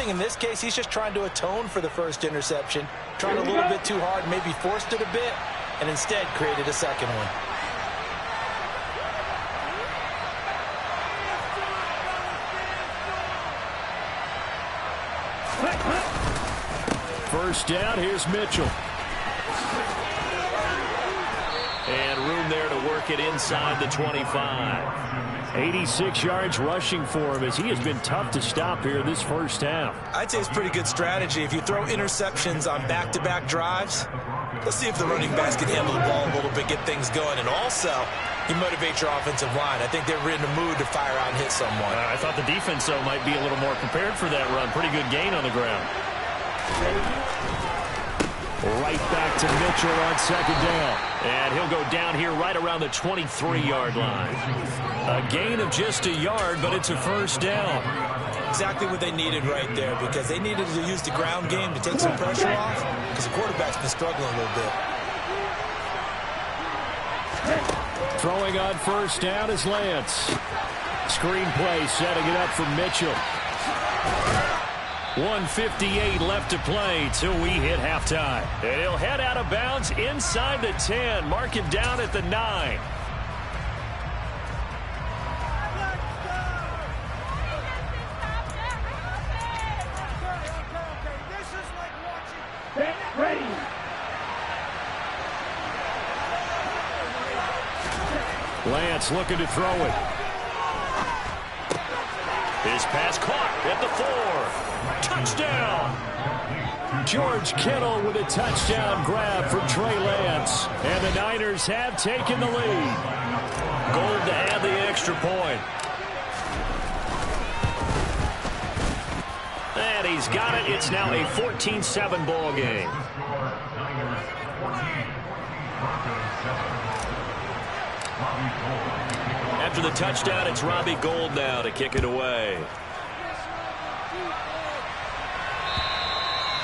think in this case he's just trying to atone for the first interception, trying a little bit too hard, maybe forced it a bit, and instead created a second one. First down, here's Mitchell. And room there to work it inside the 25. 86 yards rushing for him as he has been tough to stop here this first half. I'd say it's pretty good strategy. If you throw interceptions on back-to-back drives, let's see if the running backs can handle the ball a little bit, get things going, and also you motivate your offensive line. I think they're in the mood to fire out and hit someone. I thought the defense, though, might be a little more prepared for that run. Pretty good gain on the ground. Right back to Mitchell on second down. And he'll go down here right around the 23-yard line. A gain of just a yard, but it's a first down. Exactly what they needed right there, because they needed to use the ground game to take some pressure off, because the quarterback's been struggling a little bit. Throwing on first down is Lance. Screen play setting it up for Mitchell. 1:58 left to play till we hit halftime. And he'll head out of bounds inside the 10. Mark him down at the 9. Lance looking to throw it. His pass caught at the 4. Touchdown! George Kittle with a touchdown grab for Trey Lance. And the Niners have taken the lead. Gold to add the extra point. And he's got it. It's now a 14-7 ball game. After the touchdown, it's Robbie Gould now to kick it away.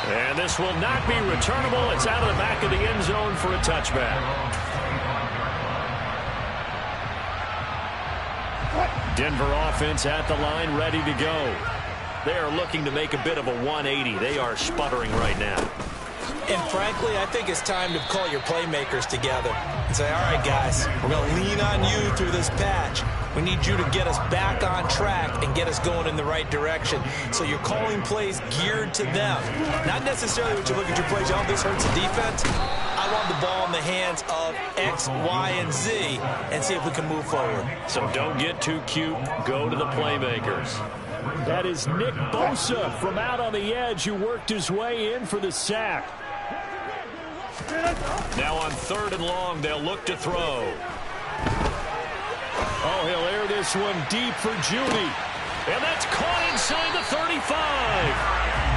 And this will not be returnable. It's out of the back of the end zone for a touchback. Denver offense at the line, ready to go. They are looking to make a bit of a 180. They are sputtering right now. And frankly, I think it's time to call your playmakers together and say, all right, guys, we're going to lean on you through this patch. We need you to get us back on track and get us going in the right direction. So you're calling plays geared to them. Not necessarily what you look at your plays, oh, this hurts the defense. I want the ball in the hands of X, Y, and Z and see if we can move forward. So don't get too cute. Go to the playmakers. That is Nick Bosa from out on the edge who worked his way in for the sack. Now on 3rd and long, they'll look to throw. Oh, he'll air this one deep for Judy. And that's caught inside the 35.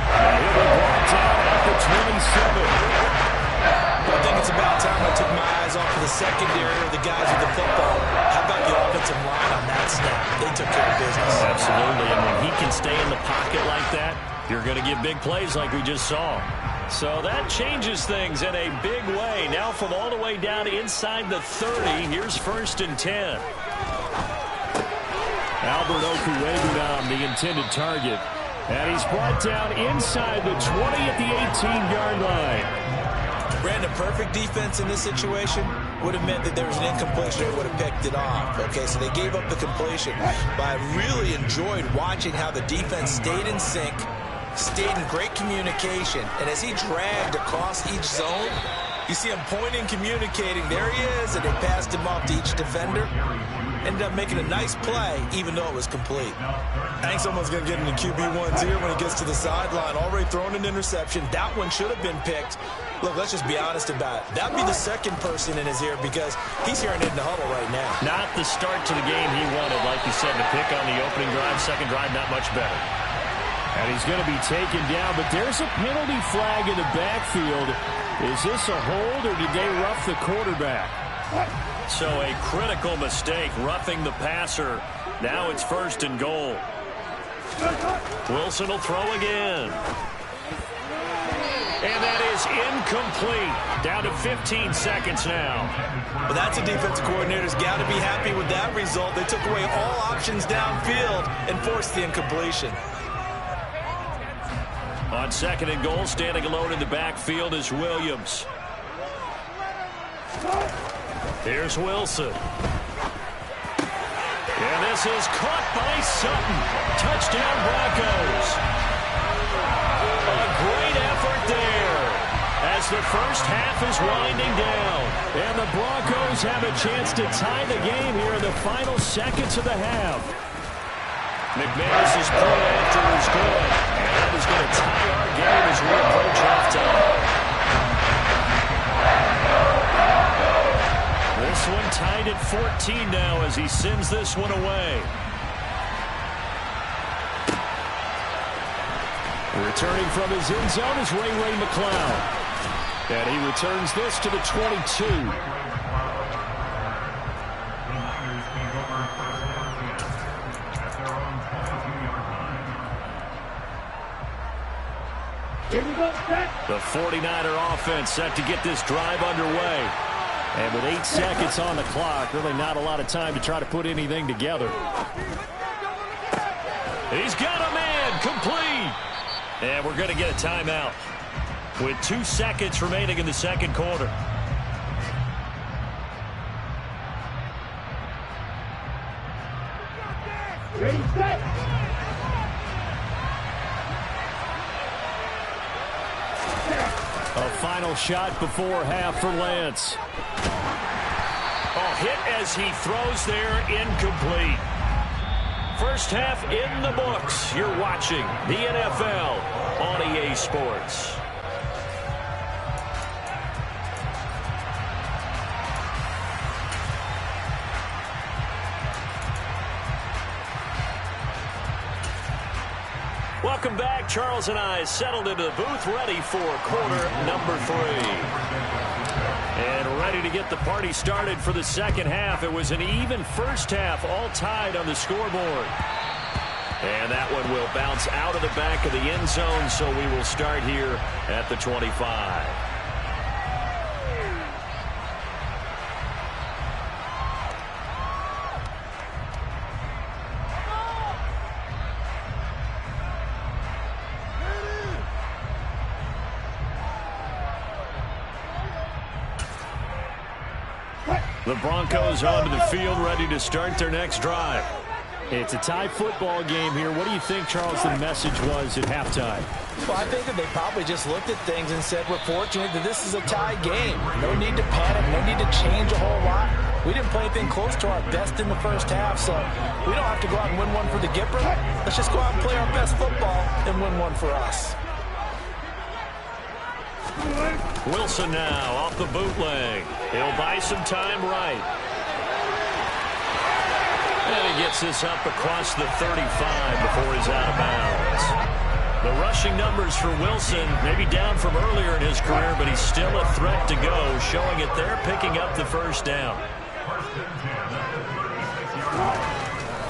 And he'll be brought down at the 27. I think it's about time I took my eyes off of the secondary or the guys with the football. How about the offensive line on that snap? They took care of business. Absolutely, and when he can stay in the pocket like that, you're going to get big plays like we just saw. So that changes things in a big way. Now from all the way down inside the 30, here's 1st and 10. Albert Okuegbunam, the intended target. And he's brought down inside the 20 at the 18-yard line. Brandon, perfect defense in this situation would have meant that there was an incompletion. They would have picked it off. Okay, so they gave up the completion. But I really enjoyed watching how the defense stayed in sync, stayed in great communication. And as he dragged across each zone, you see him pointing, communicating. There he is, and they passed him off to each defender. Ended up making a nice play, even though it was complete. I think someone's going to get into QB1s here when he gets to the sideline. Already thrown an interception. That one should have been picked. Look, let's just be honest about it. That'd be the second person in his ear because he's hearing it in the huddle right now. Not the start to the game he wanted, like you said, to pick on the opening drive. Second drive, not much better. And he's going to be taken down, but there's a penalty flag in the backfield. Is this a hold, or did they rough the quarterback? So a critical mistake, roughing the passer. Now it's 1st and goal. Wilson will throw again. And that is incomplete. Down to 15 seconds now. Well, that's a defensive coordinator's got to be happy with that result. They took away all options downfield and forced the incompletion. On 2nd and goal, standing alone in the backfield is Williams. Here's Wilson. And this is caught by Sutton. Touchdown, Broncos. A great effort there as the first half is winding down. And the Broncos have a chance to tie the game here in the final seconds of the half. McManus's point after is good. And that is going to tie our game as we approach halftime. This one tied at 14 now as he sends this one away. Returning from his end zone is Ray McCloud. And he returns this to the 22. The 49er offense set to get this drive underway. And with 8 seconds on the clock, really not a lot of time to try to put anything together. He's got a man complete. And we're going to get a timeout with 2 seconds remaining in the second quarter. Ready, set. A final shot before half for Lance. A hit as he throws there, incomplete. First half in the books. You're watching the NFL on EA Sports. Welcome back. Charles and I settled into the booth, ready for quarter number 3. And ready to get the party started for the second half. It was an even first half, all tied on the scoreboard. And that one will bounce out of the back of the end zone, so we will start here at the 25. The Broncos onto the field, ready to start their next drive. It's a tie football game here. What do you think, Charles, the message was at halftime? Well, I think that they probably just looked at things and said, we're fortunate that this is a tie game. No need to panic, no need to change a whole lot. We didn't play anything close to our best in the first half, so we don't have to go out and win one for the Gipper. Let's just go out and play our best football and win one for us. Wilson now off the bootleg. He'll buy some time right. And he gets this up across the 35 before he's out of bounds. The rushing numbers for Wilson maybe down from earlier in his career, but he's still a threat to go, showing it there, picking up the first down.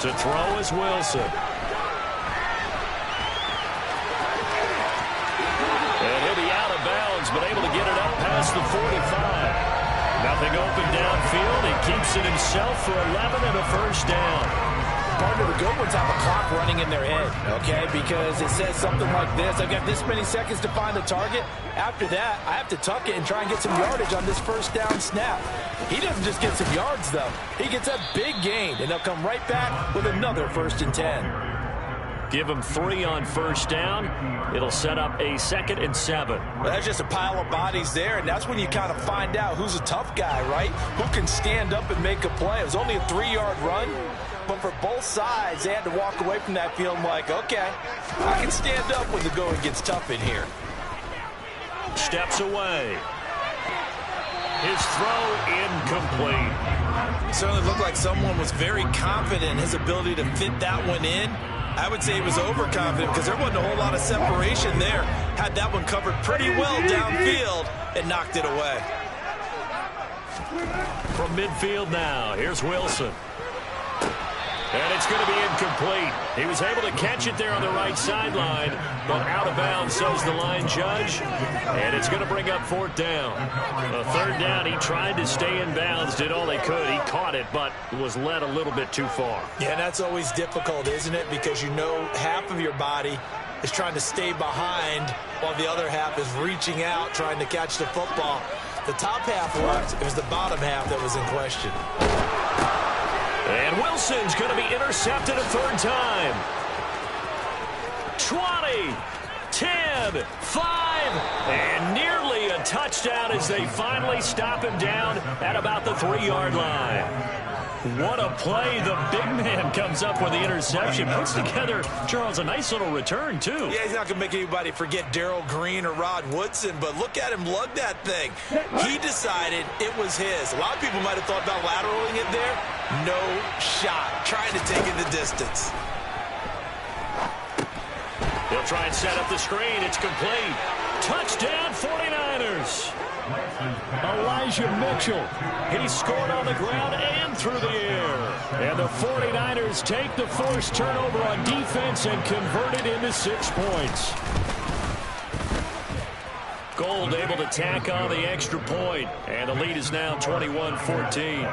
To throw is Wilson. And he'll be out of bounds, but able to get it up past the 45. Nothing open downfield. He keeps it himself for 11 and a first down. Partner, the good ones have a clock running in their head, okay? Because it says something like this. I've got this many seconds to find a target. After that, I have to tuck it and try and get some yardage on this first down snap. He doesn't just get some yards, though. He gets a big gain, and they'll come right back with another 1st and 10. Give him 3 on first down. It'll set up a 2nd and 7. Well, that's just a pile of bodies there, and that's when you kind of find out who's a tough guy, right? Who can stand up and make a play. It was only a 3-yard run, but for both sides, they had to walk away from that feeling like, okay, I can stand up when the going gets tough in here. Steps away. His throw incomplete. It certainly looked like someone was very confident in his ability to fit that one in. I would say he was overconfident because there wasn't a whole lot of separation there. Had that one covered pretty well downfield and knocked it away. From midfield now, here's Wilson. And it's going to be incomplete. He was able to catch it there on the right sideline, but out of bounds, says the line judge. And it's going to bring up 4th down. A 3rd down, he tried to stay in bounds, did all he could. He caught it, but was led a little bit too far. Yeah, that's always difficult, isn't it? Because you know half of your body is trying to stay behind while the other half is reaching out, trying to catch the football. The top half worked. It was the bottom half that was in question. And Wilson's going to be intercepted a third time. 20, 10, 5, and nearly a touchdown as they finally stop him down at about the 3-yard line. What a play. The big man comes up with the interception. Puts together, Charles, a nice little return, too. Yeah, he's not going to make anybody forget Darrell Green or Rod Woodson, but look at him lug that thing. He decided it was his. A lot of people might have thought about lateraling it there. No shot. Trying to take it the distance. He'll try and set up the screen. It's complete. Touchdown, 49ers. Elijah Mitchell. He scored on the ground and through the air. And the 49ers take the forced turnover on defense and convert it into 6 points. Gold able to tack on the extra point. And the lead is now 21-14.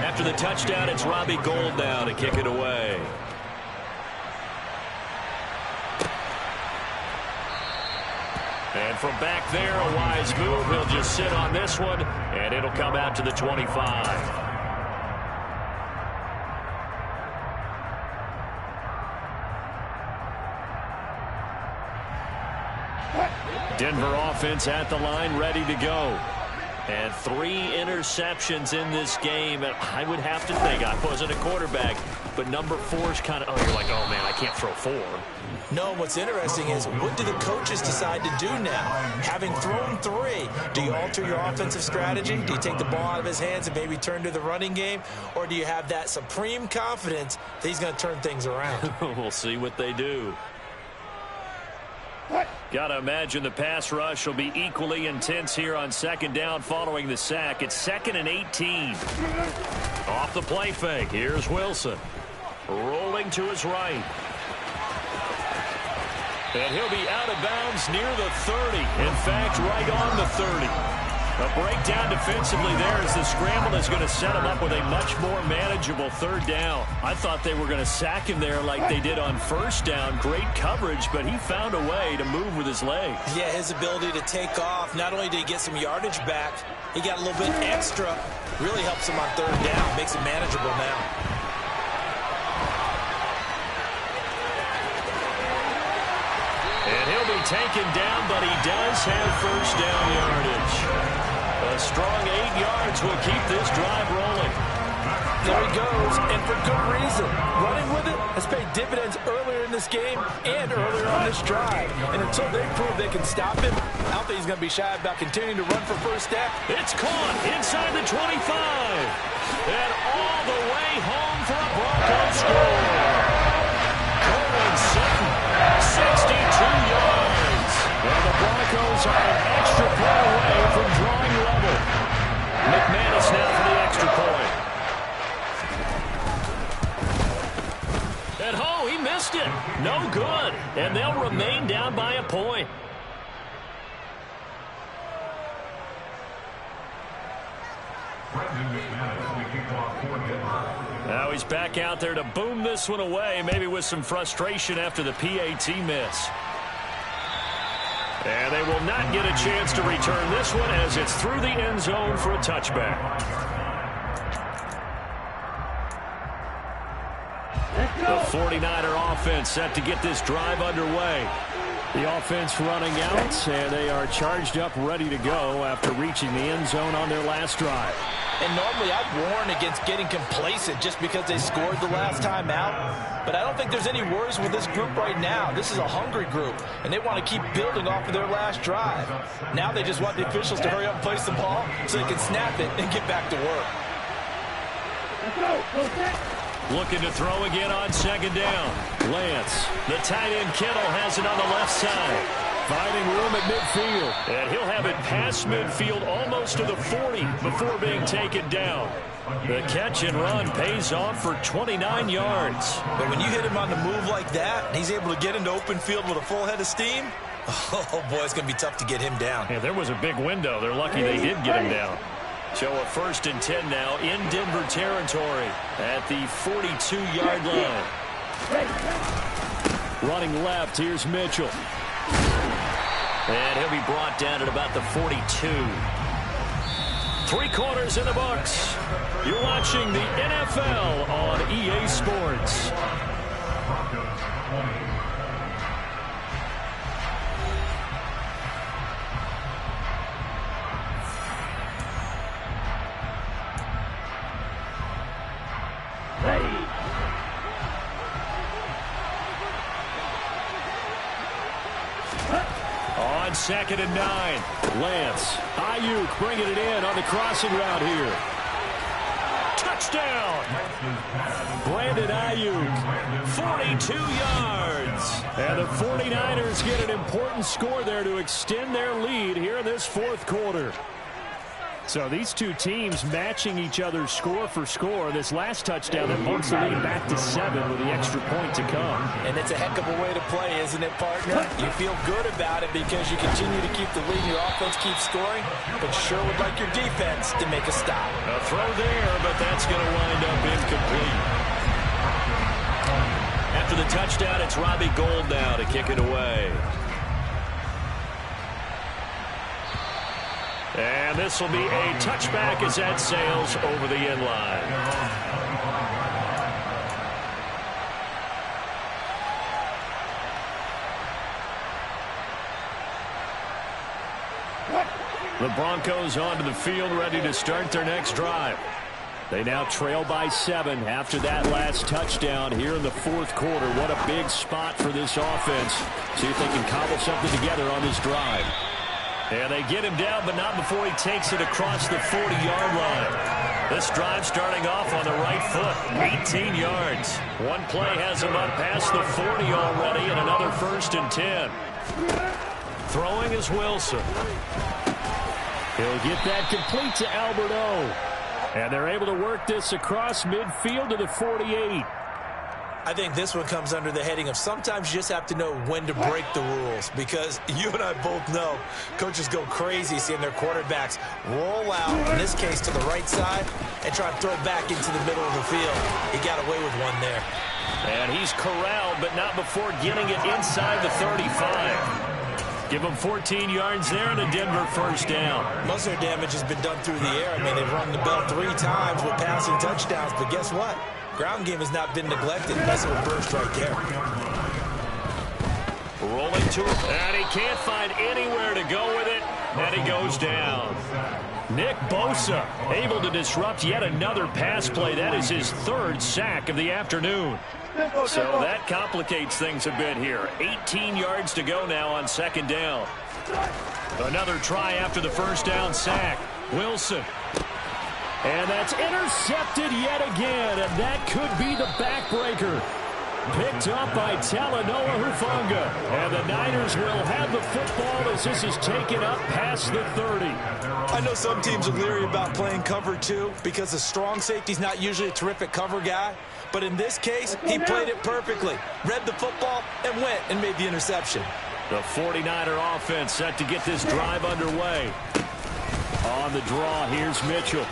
After the touchdown, it's Robbie Gould now to kick it away. And from back there, a wise move. He'll just sit on this one, and it'll come out to the 25. Denver offense at the line, ready to go. And 3 interceptions in this game. And I would have to think, I wasn't a quarterback, but number 4's kind of, you're like, oh, man, I can't throw 4. No, what's interesting is, what do the coaches decide to do now? Having thrown 3, do you alter your offensive strategy? Do you take the ball out of his hands and maybe turn to the running game? Or do you have that supreme confidence that he's going to turn things around? We'll see what they do. Got to imagine the pass rush will be equally intense here on second down following the sack. It's 2nd and 18. Off the play fake. Here's Wilson. Rolling to his right. And he'll be out of bounds near the 30. In fact, right on the 30. A breakdown defensively there as the scramble is going to set him up with a much more manageable 3rd down. I thought they were going to sack him there like they did on 1st down. Great coverage, but he found a way to move with his legs. Yeah, his ability to take off. Not only did he get some yardage back, he got a little bit extra. Really helps him on 3rd down. Makes it manageable now. And he'll be taken down, but he does have 1st down yardage. A strong 8 yards will keep this drive rolling. There he goes, and for good reason. Running with it has paid dividends earlier in this game and earlier on this drive. And until they prove they can stop him, I don't think he's going to be shy about continuing to run for 1st down. It's caught inside the 25. And all the way home for a Broncos score. Cohen Sutton, 62 yards. And the Broncos are an extra point away from drawing level. McManus now for the extra point. And he missed it. No good. And they'll remain down by a point. Now he's back out there to boom this one away, maybe with some frustration after the PAT miss. And they will not get a chance to return this one as it's through the end zone for a touchback. The 49er offense set to get this drive underway. The offense running out, and they are charged up, ready to go after reaching the end zone on their last drive. And normally I'd warn against getting complacent just because they scored the last time out. But I don't think there's any worries with this group right now. This is a hungry group, and they want to keep building off of their last drive. Now they just want the officials to hurry up and place the ball so they can snap it and get back to work. Looking to throw again on second down. Lance, the tight end Kittle has it on the left side. Finding room at midfield. And he'll have it past midfield almost to the 40 before being taken down. The catch and run pays off for 29 yards. But when you hit him on the move like that, and he's able to get into open field with a full head of steam, oh boy, it's going to be tough to get him down. Yeah, there was a big window. They're lucky they did get him down. So a 1st and 10 now in Denver territory at the 42-yard line. Running left, here's Mitchell. And he'll be brought down at about the 42. 3 quarters in the books. You're watching the NFL on EA Sports. On 2nd and 9, Lance. Ayuk bringing it in on the crossing route here. Touchdown! Brandon Ayuk, 42 yards. And the 49ers get an important score there to extend their lead here in this 4th quarter. So these two teams matching each other's score for score. This last touchdown that bumps the lead back to 7 with the extra point to come. And it's a heck of a way to play, isn't it, partner? You feel good about it because you continue to keep the lead and your offense keeps scoring, but you sure would like your defense to make a stop. A throw there, but that's going to wind up incomplete. After the touchdown, it's Robbie Gould now to kick it away. And this will be a touchback as that sails over the end line. The Broncos onto the field ready to start their next drive. They now trail by 7 after that last touchdown here in the 4th quarter. What a big spot for this offense. See if they can cobble something together on this drive. And they get him down, but not before he takes it across the 40-yard line. This drive starting off on the right foot, 18 yards. One play has him up past the 40 already, and another 1st and 10. Throwing is Wilson. He'll get that complete to Albert O. And they're able to work this across midfield to the 48. I think this one comes under the heading of sometimes you just have to know when to break the rules, because you and I both know coaches go crazy seeing their quarterbacks roll out, in this case to the right side, and try to throw back into the middle of the field. He got away with one there. And he's corralled, but not before getting it inside the 35. Give him 14 yards there and a Denver 1st down. Most of their damage has been done through the air. I mean, they've rung the bell 3 times with passing touchdowns, but guess what? Ground game has not been neglected. That's a burst right there. Rolling to him, and he can't find anywhere to go with it, and he goes down. Nick Bosa able to disrupt yet another pass play. That is his 3rd sack of the afternoon. So that complicates things a bit here. 18 yards to go now on 2nd down. Another try after the 1st down sack. Wilson. And that's intercepted yet again, and that could be the backbreaker. Picked up by Talanoa Hufanga. And the Niners will have the football as this is taken up past the 30. I know some teams are leery about playing cover 2 because the strong safety's not usually a terrific cover guy. But in this case, he played it perfectly. Read the football and went and made the interception. The 49er offense set to get this drive underway. On the draw, here's Mitchell.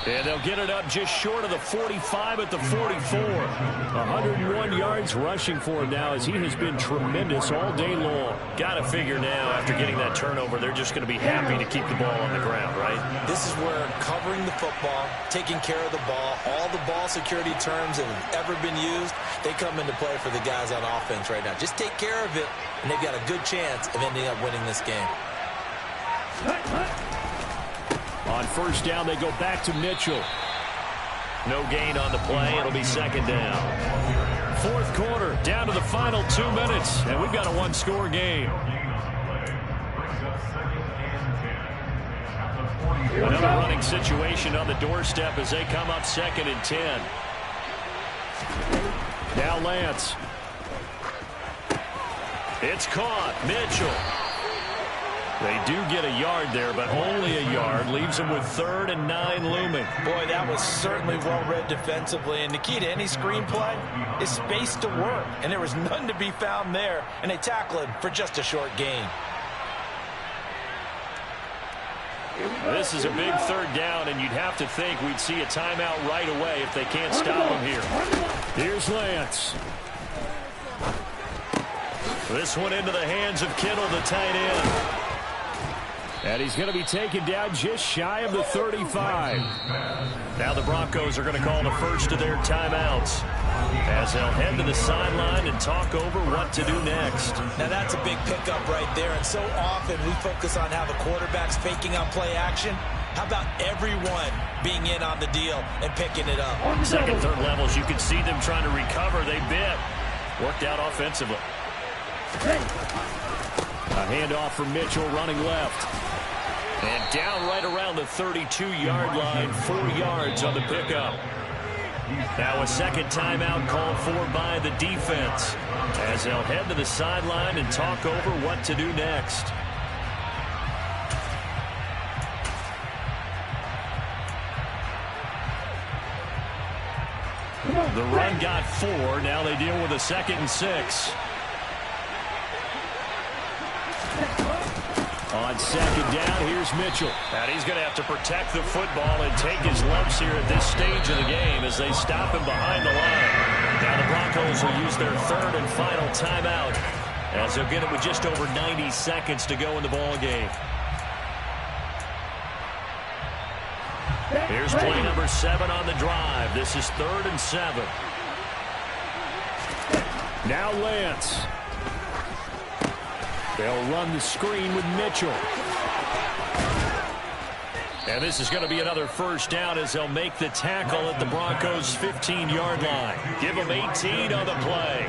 And they'll get it up just short of the 45 at the 44. 101 yards rushing for him now as he has been tremendous all day long. Got to figure now after getting that turnover, they're just going to be happy to keep the ball on the ground, right? This is where covering the football, taking care of the ball, all the ball security terms that have ever been used, they come into play for the guys on offense right now. Just take care of it, and they've got a good chance of ending up winning this game. On 1st down, they go back to Mitchell. No gain on the play. It'll be 2nd down. 4th quarter, down to the final 2 minutes, and we've got a 1-score game. Another running situation on the doorstep as they come up 2nd and 10. Now Lance. It's caught. Mitchell. They do get a yard there, but only a yard. Leaves them with 3rd and 9 looming. Boy, that was certainly well-read defensively. And the key to any screenplay is space to work. And there was none to be found there. And they tackle him for just a short gain. This is a big third down, and you'd have to think we'd see a timeout right away if they can't stop him here. Here's Lance. This one into the hands of Kittle, the tight end. And he's going to be taken down just shy of the 35. Now the Broncos are going to call the first of their timeouts as they'll head to the sideline and talk over what to do next. Now that's a big pickup right there, and so often we focus on how the quarterback's faking on play action. How about everyone being in on the deal and picking it up? Second, third levels, you can see them trying to recover. They bit. Worked out offensively. A handoff from Mitchell running left. And down right around the 32-yard line, 4 yards on the pickup. Now a second timeout called for by the defense as they'll head to the sideline and talk over what to do next. The run got 4. Now they deal with a 2nd and 6. On second down, here's Mitchell. And he's going to have to protect the football and take his lumps here at this stage of the game as they stop him behind the line. Now the Broncos will use their third and final timeout as they'll get it with just over 90 seconds to go in the ball game. Here's play number 7 on the drive. This is 3rd and 7. Now Lance. They'll run the screen with Mitchell. And this is going to be another first down as they'll make the tackle at the Broncos' 15-yard line. Give them 18 on the play.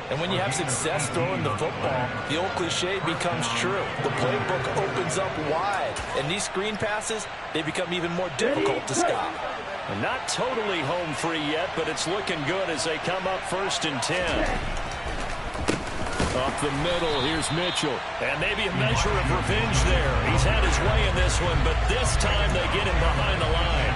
And when you have success throwing the football, the old cliche becomes true. The playbook opens up wide. And these screen passes, they become even more difficult to stop. And not totally home free yet, but it's looking good as they come up 1st and 10. Up the middle, here's Mitchell. And maybe a measure of revenge there. He's had his way in this one, but this time they get him behind the line.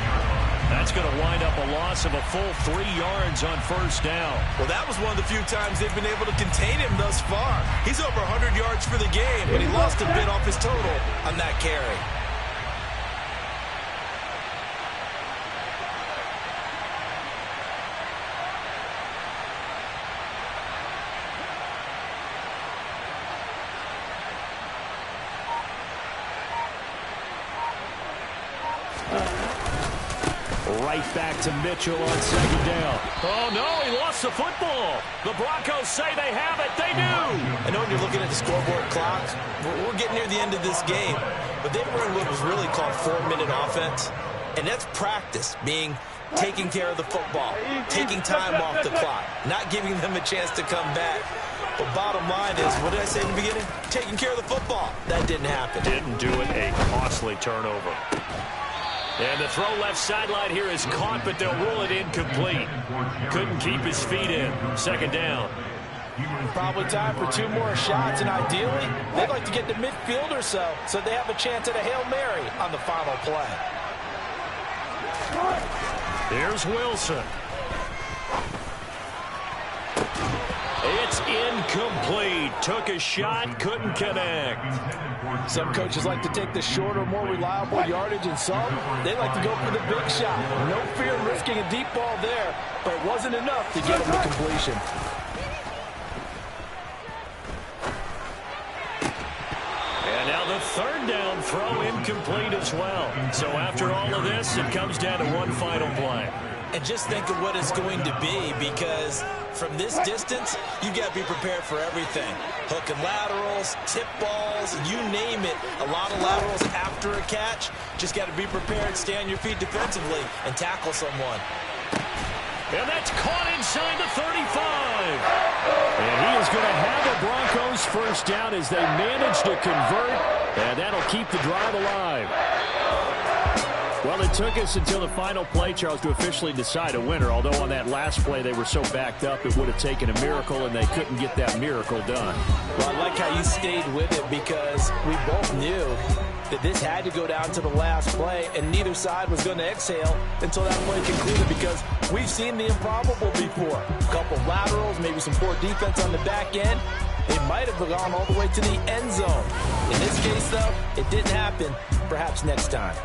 That's going to wind up a loss of a full 3 yards on 1st down. Well, that was one of the few times they've been able to contain him thus far. He's over 100 yards for the game, but he lost a bit off his total on that carry. Right back to Mitchell on second down. Oh, no, he lost the football. The Broncos say they have it. They do. I know when you're looking at the scoreboard clock, we're getting near the end of this game, but they were in what was really called 4-minute offense, and that's practice, being taking care of the football, taking time off the clock, not giving them a chance to come back. But bottom line is, what did I say in the beginning? Taking care of the football. That didn't happen. Didn't do it. A costly turnover. And the throw left sideline here is caught, but they'll rule it incomplete. Couldn't keep his feet in. 2nd down. Probably time for 2 more shots, and ideally, they'd like to get to midfield or so they have a chance at a Hail Mary on the final play. Here's Wilson. It's incomplete. Took a shot, couldn't connect. Some coaches like to take the shorter, more reliable yardage, and some, they like to go for the big shot. No fear in risking a deep ball there, but it wasn't enough to get him to completion. And now the 3rd down throw incomplete as well. So after all of this, it comes down to one final play. And just think of what it's going to be, because from this distance, you've got to be prepared for everything. Hook and laterals, tip balls, you name it. A lot of laterals after a catch. Just got to be prepared, stay on your feet defensively, and tackle someone. And that's caught inside the 35. And he is going to have the Broncos 1st down as they manage to convert, and that'll keep the drive alive. Well, it took us until the final play, Charles, to officially decide a winner, although on that last play they were so backed up it would have taken a miracle, and they couldn't get that miracle done. Well, I like how you stayed with it, because we both knew that this had to go down to the last play, and neither side was going to exhale until that play concluded, because we've seen the improbable before. A couple laterals, maybe some poor defense on the back end. They might have gone all the way to the end zone. In this case, though, it didn't happen. perhaps next time.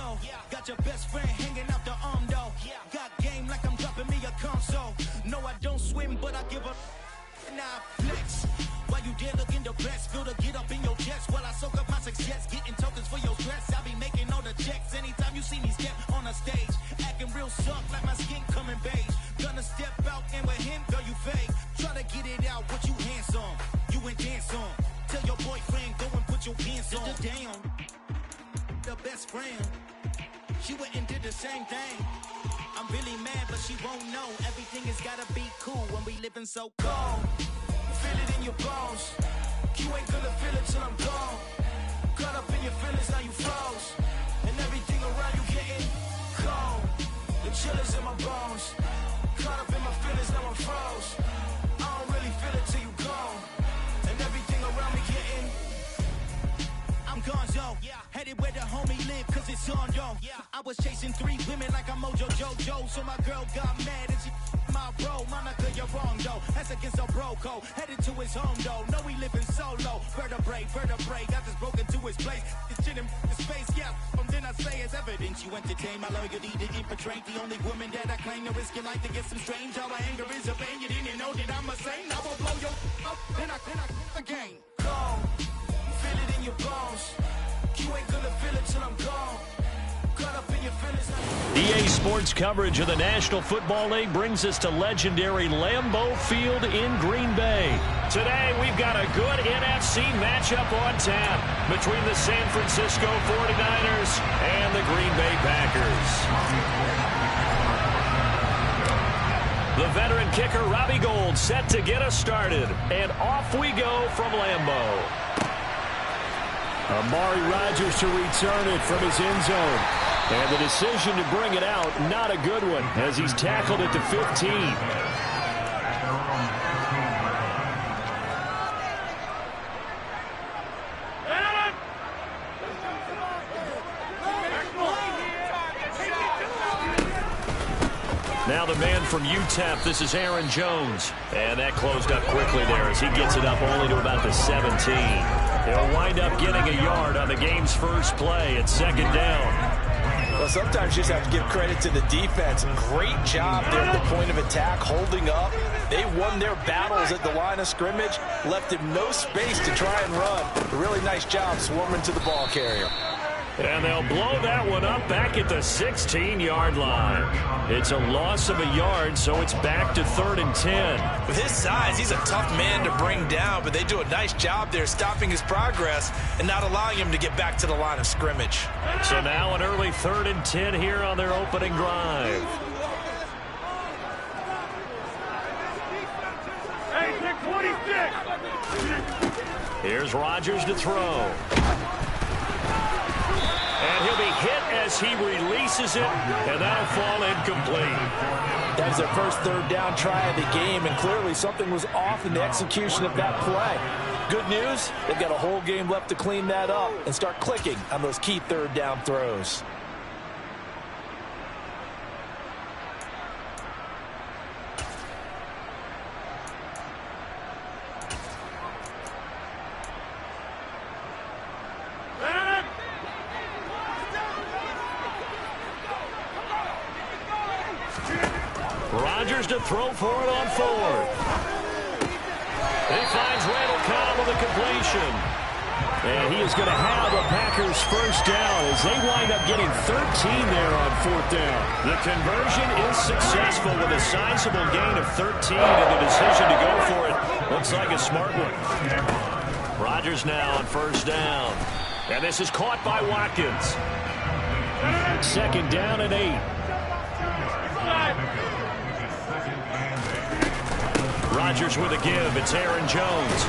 gonzo. Got your best friend hanging out the arm though. Got game like I'm dropping me a console. No, I don't swim, but I give a nah flex. While you there looking depressed, feel to get up in your chest while I soak up my success, getting tokens for your stress. I be making all the checks anytime you see me step on a stage, acting real soft like my skin coming beige. Gonna step out and with him, girl, you fake. Try to get it out, what you handsome, you and dance on. Tell your boyfriend, go and put your pants on. Down, the best friend, she went and did the same thing. I'm really mad, but she won't know. Everything has gotta be cool when we living so cold. Feel it in your bones. You ain't gonna feel it till I'm gone. Caught up in your feelings, now you froze. And everything around you getting cold. The chill is in my bones. Caught up in my feelings, now I'm froze. I don't really feel it till you gone. And everything around me getting, I'm gonzo. Headed where the homie live, cause it's on, yo. I was chasing 3 women like I'm Mojo Jojo. So my girl got mad and she my bro. Monica, you're wrong, though. That's against a bro code. Headed to his home, though. No, we living solo. Vertebrae. Got this broken to his place. This shit in his face, yeah. Then I say it's evidence you entertain my loyalty to infiltrate. The only woman that I claim to risk your life to get some strange. All my anger is a pain. You didn't know that I'm a saint. I will blow your up. Then I again. Go. Feel it in your bones. You ain't gonna feel it till I'm gone. Caught up in your feelings. EA Sports coverage of the National Football League brings us to legendary Lambeau Field in Green Bay. Today, we've got a good NFC matchup on tap between the San Francisco 49ers and the Green Bay Packers. The veteran kicker, Robbie Gould, set to get us started. And off we go from Lambeau. Amari Rodgers to return it from his end zone. And the decision to bring it out, not a good one, as he's tackled at the 15. Now the man from UTEP, this is Aaron Jones. And that closed up quickly there as he gets it up only to about the 17. He'll wind up getting a yard on the game's first play at second down. Well, sometimes you just have to give credit to the defense. Great job there at the point of attack, holding up. They won their battles at the line of scrimmage, left him no space to try and run. A really nice job swarming to the ball carrier. And they'll blow that one up back at the 16-yard line. It's a loss of a yard, so it's back to 3rd and 10. With his size, he's a tough man to bring down, but they do a nice job there stopping his progress and not allowing him to get back to the line of scrimmage. So now an early 3rd and 10 here on their opening drive. Here's Rodgers to throw. And he'll be hit as he releases it, and that'll fall incomplete. That was their first 3rd down try of the game, and clearly something was off in the execution of that play. Good news, they've got a whole game left to clean that up and start clicking on those key 3rd down throws. Rodgers to throw for it on 4th. He finds Randall Cobb with a completion. And he is going to have the Packers first down as they wind up getting 13 there on 4th down. The conversion is successful with a sizable gain of 13, and the decision to go for it looks like a smart one. Rodgers now on 1st down. And this is caught by Watkins. 2nd down and 8. Rodgers with a give. It's Aaron Jones.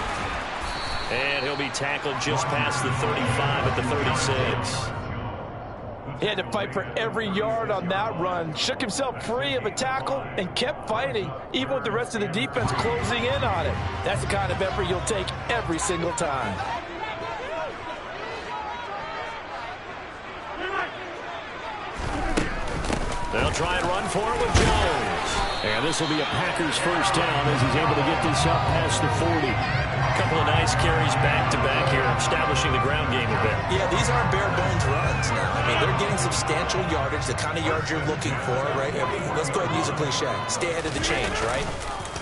And he'll be tackled just past the 35 at the 36. He had to fight for every yard on that run. Shook himself free of a tackle and kept fighting, even with the rest of the defense closing in on it. That's the kind of effort you'll take every single time. They'll try and run for it with Jones. And this will be a Packers first down as he's able to get this up past the 40. A couple of nice carries back-to-back here, establishing the ground game a bit. Yeah, these aren't bare-bones runs now. I mean, they're getting substantial yardage, the kind of yards you're looking for, right? I mean, let's go ahead and use a cliche. Stay ahead of the change, right?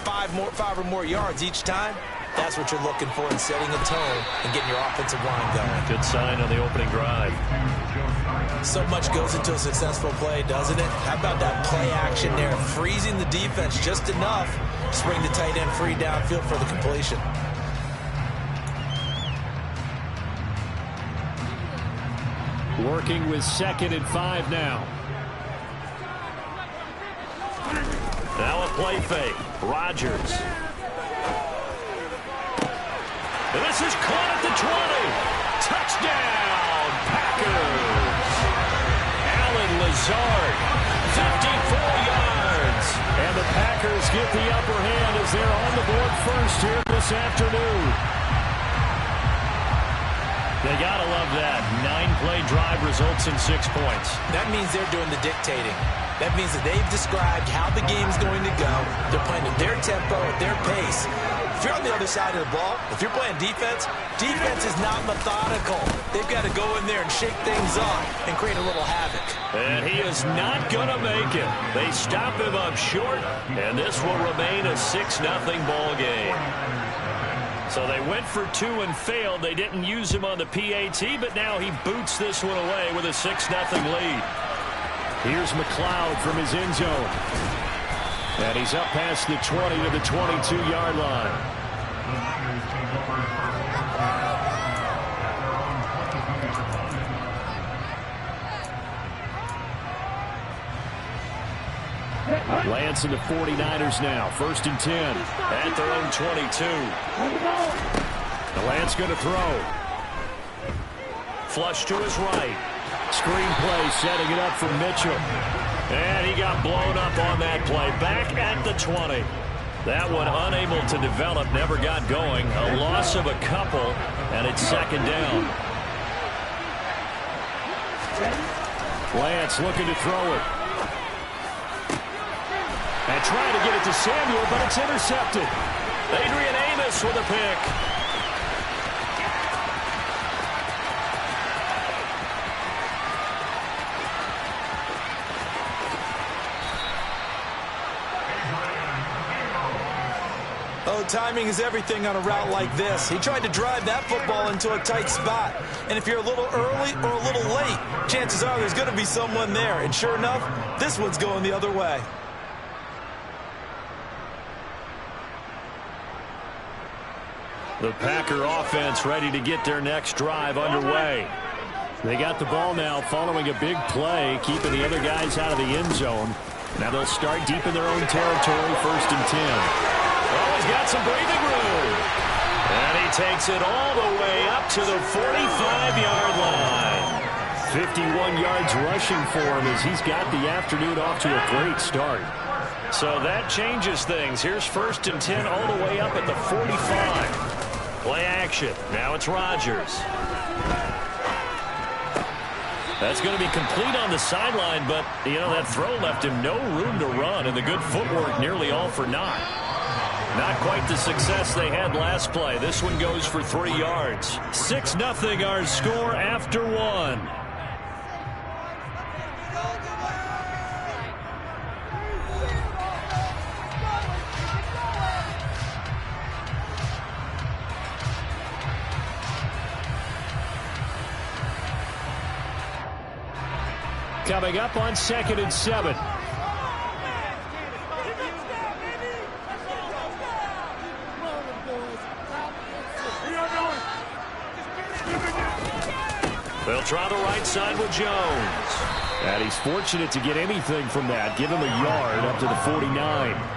Five or more yards each time. That's what you're looking for in setting a tone and getting your offensive line going. Good sign on the opening drive. So much goes into a successful play, doesn't it? How about that play action there? Freezing the defense just enough to bring the tight end free downfield for the completion. Working with 2nd and 5 now. Now a play fake. Rodgers. And this is caught at the 20. Touchdown, Packers. Allen Lazard, 54 yards. And the Packers get the upper hand as they're on the board first here this afternoon. They got to love that. 9-play drive results in 6 points. That means they're doing the dictating. That means that they've described how the game's going to go. They're playing at their tempo, at their pace. If you're on the other side of the ball, if you're playing defense, defense is not methodical. They've got to go in there and shake things up and create a little havoc. And he is not going to make it. They stop him up short, and this will remain a 6-0 ball game. So they went for 2 and failed. They didn't use him on the PAT, but now he boots this one away with a 6-0 lead. Here's McLeod from his end zone. And he's up past the 20 to the 22-yard line. Lance and the 49ers now. 1st and 10. At their own 22. The Lance going to throw. Flush to his right. Screen play setting it up for Mitchell. And he got blown up on that play. Back at the 20. That one unable to develop, never got going. A loss of a couple, and it's 2nd down. Lance looking to throw it. And trying to get it to Samuel, but it's intercepted. Adrian Amos with a pick. Oh, timing is everything on a route like this. He tried to drive that football into a tight spot. And if you're a little early or a little late, chances are there's going to be someone there. And sure enough, this one's going the other way. The Packer offense ready to get their next drive underway. They got the ball now following a big play, keeping the other guys out of the end zone. Now they'll start deep in their own territory, 1st and 10. Oh, he's got some breathing room. And he takes it all the way up to the 45-yard line. 51 yards rushing for him as he's got the afternoon off to a great start. So that changes things. Here's 1st and 10 all the way up at the 45. Play action. Now it's Rodgers. That's going to be complete on the sideline, but, you know, that throw left him no room to run, and the good footwork nearly all for naught. Not quite the success they had last play. This one goes for 3 yards. 6-0 our score after 1. Coming up on 2nd and 7. They'll try the right side with Jones. And he's fortunate to get anything from that. Give him a yard up to the 49.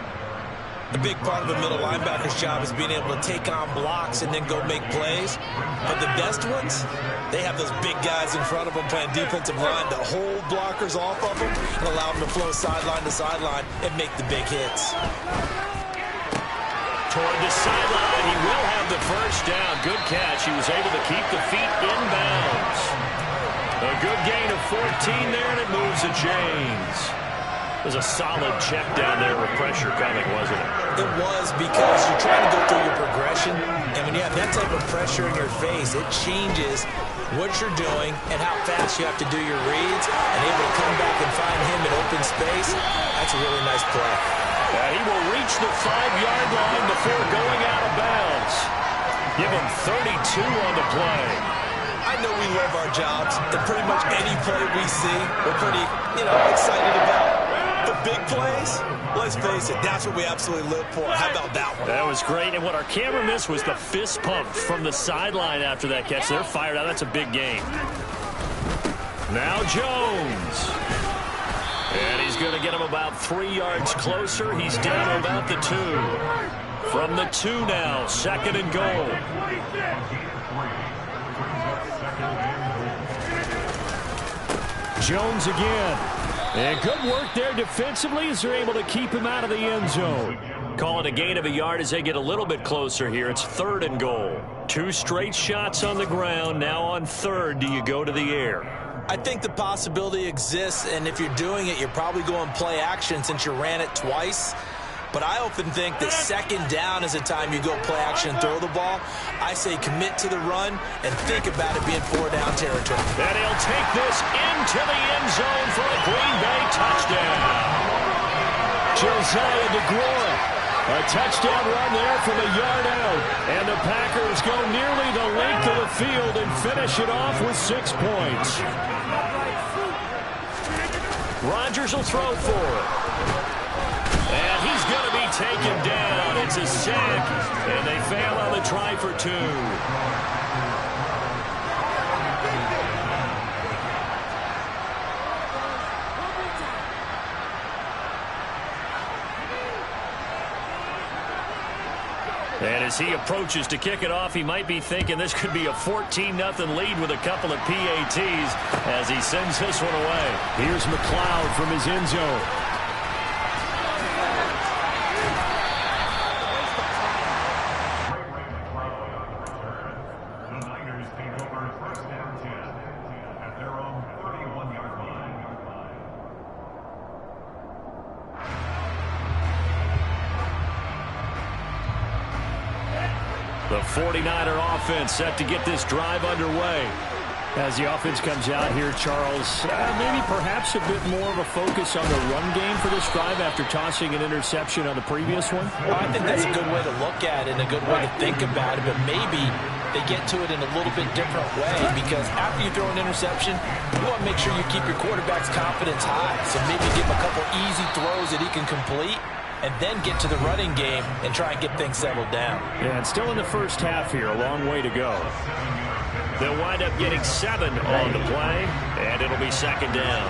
A big part of a middle linebacker's job is being able to take on blocks and then go make plays. But the best ones, they have those big guys in front of them playing defensive line to hold blockers off of them and allow them to flow sideline to sideline and make the big hits. Toward the sideline, he will have the first down. Good catch. He was able to keep the feet inbounds. A good gain of 14 there, and it moves to James. It was a solid check down there with pressure coming, wasn't it? It was, because you're trying to go through your progression, and when you have that type of pressure in your face, it changes what you're doing and how fast you have to do your reads, and able to come back and find him in open space. That's a really nice play. He will reach the 5-yard line before going out of bounds. Give him 32 on the play. I know we love our jobs, and pretty much any play we see, we're pretty, excited about. The big plays, let's face it, that's what we absolutely live for. How about that one? That was great, and what our camera missed was the fist pump from the sideline after that catch. They're fired out. That's a big game. Now Jones. And he's going to get him about 3 yards closer. He's down about the 2. From the 2 now, 2nd and goal. Jones again. And good work there defensively as they're able to keep him out of the end zone. Call it a gain of a yard as they get a little bit closer here. It's 3rd and goal. 2 straight shots on the ground. Now on 3rd, do you go to the air? I think the possibility exists, and if you're doing it, you're probably going play action since you ran it twice. But I often think that 2nd down is a time you go play action and throw the ball. I say commit to the run and think about it being 4-down territory. And he'll take this into the end zone for a Green Bay touchdown. Josiah DeGroyer. A touchdown run there from a yard out. And the Packers go nearly the length of the field and finish it off with 6 points. Rodgers will throw for it. And he's going to be taken down. It's a sack, and they fail on the try for 2. And as he approaches to kick it off, he might be thinking this could be a 14-0 lead with a couple of PATs as he sends this one away. Here's McLeod from his end zone. The 49er offense set to get this drive underway. As the offense comes out here, Charles, maybe perhaps a bit more of a focus on the run game for this drive after tossing an interception on the previous one? Well, I think that's a good way to look at it and a good way to think about it, but maybe they get to it in a little bit different way, because after you throw an interception, you want to make sure you keep your quarterback's confidence high. So maybe give him a couple easy throws that he can complete, and then get to the running game and try and get things settled down. Yeah, and still in the first half here, a long way to go. They'll wind up getting 7 on the play, and it'll be 2nd down.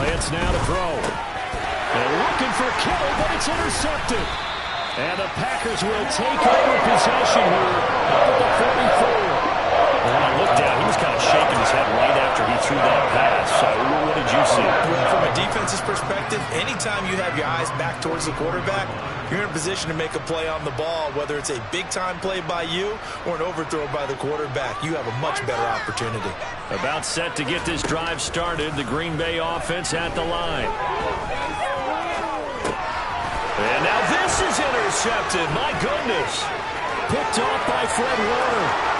Lance now to throw. They're looking for Kittle, but it's intercepted. And the Packers will take over possession here up at the 44. When I looked down, he was kind of shaking his head right after he threw that pass. So what did you see? Well, from a defense's perspective, anytime you have your eyes back towards the quarterback, you're in a position to make a play on the ball, whether it's a big-time play by you or an overthrow by the quarterback. You have a much better opportunity. About set to get this drive started, the Green Bay offense at the line. And now this is intercepted. My goodness. Picked off by Fred Warner.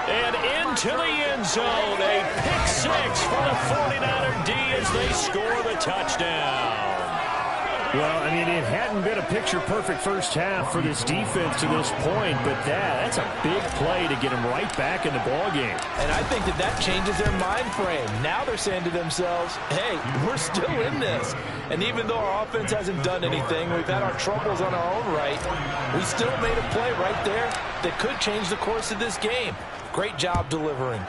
And into the end zone, a pick 6 for the 49er D as they score the touchdown. Well, I mean, it hadn't been a picture-perfect first half for this defense to this point, but that's a big play to get them right back in the ballgame. And I think that changes their mind frame. Now they're saying to themselves, hey, we're still in this. And even though our offense hasn't done anything, we've had our troubles on our own right, we still made a play right there that could change the course of this game. Great job delivering.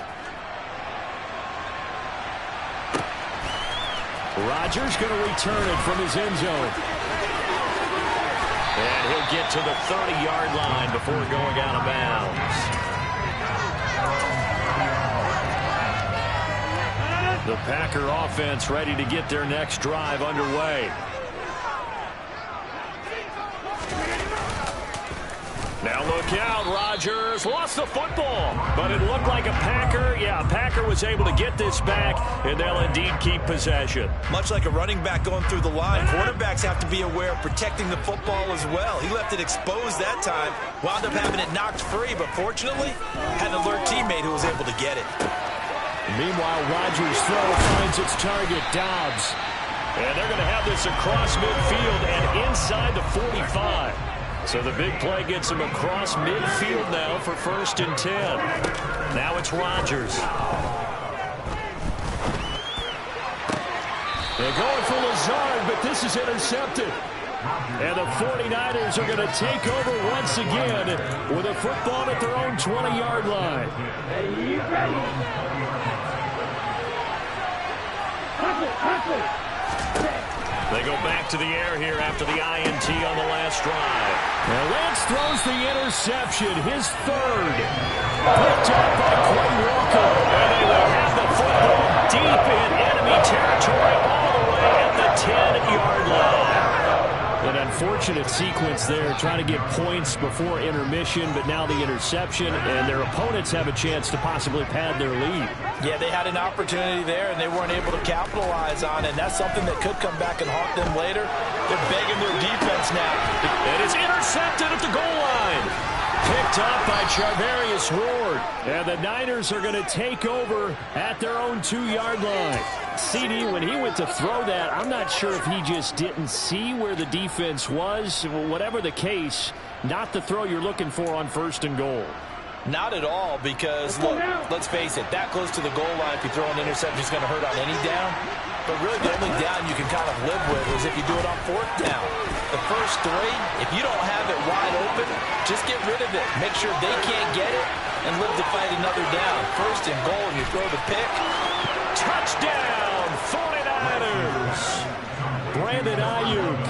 Rodgers going to return it from his end zone. And he'll get to the 30-yard line before going out of bounds. The Packer offense ready to get their next drive underway. Now look out, Rodgers lost the football, but it looked like a Packer. Yeah, a Packer was able to get this back, and they'll indeed keep possession. Much like a running back going through the line, quarterbacks have to be aware of protecting the football as well. He left it exposed that time, wound up having it knocked free, but fortunately had an alert teammate who was able to get it. Meanwhile, Rodgers' throw finds its target, Dobbs. And they're going to have this across midfield and inside the 45. So the big play gets him across midfield now for 1st and 10. Now it's Rodgers. They're going for Lazard, but this is intercepted. And the 49ers are going to take over once again with a football at their own 20-yard line. They go back to the air here after the INT on the last drive. Now Lance throws the interception, his 3rd. Picked up by Quay Walker. And they will have the football deep in enemy territory all the way at the 10-yard line. An unfortunate sequence there, trying to get points before intermission, but now the interception, and their opponents have a chance to possibly pad their lead. Yeah, they had an opportunity there, and they weren't able to capitalize on it, and that's something that could come back and haunt them later. They're begging their defense now. It is intercepted at the goal line. Picked up by Charvarius Ward. And the Niners are going to take over at their own 2-yard line. CD, when he went to throw that, I'm not sure if he just didn't see where the defense was. Whatever the case, not the throw you're looking for on 1st and goal. Not at all, because, look, let's face it, that close to the goal line, if you throw an interception, it's going to hurt on any down. But really, the only down you can kind of live with is if you do it on 4th down. The first 3, if you don't have it wide open, just get rid of it. Make sure they can't get it and live to fight another down. 1st and goal, and you throw the pick. Touchdown, 49ers. Brandon Ayuk,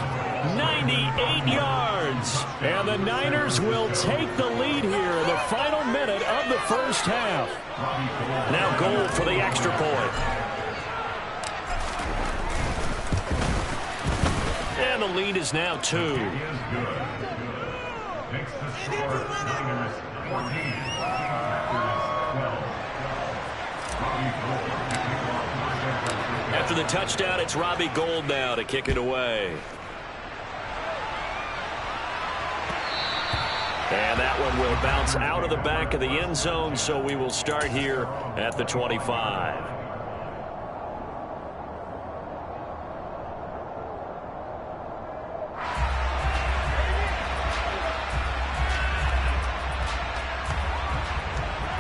98 yards. And the Niners will take the lead here in the final minute of the 1st half. Now goal for the extra point. And the lead is now 2. After the touchdown, it's Robbie Gould now to kick it away. And that one will bounce out of the back of the end zone, so we will start here at the 25.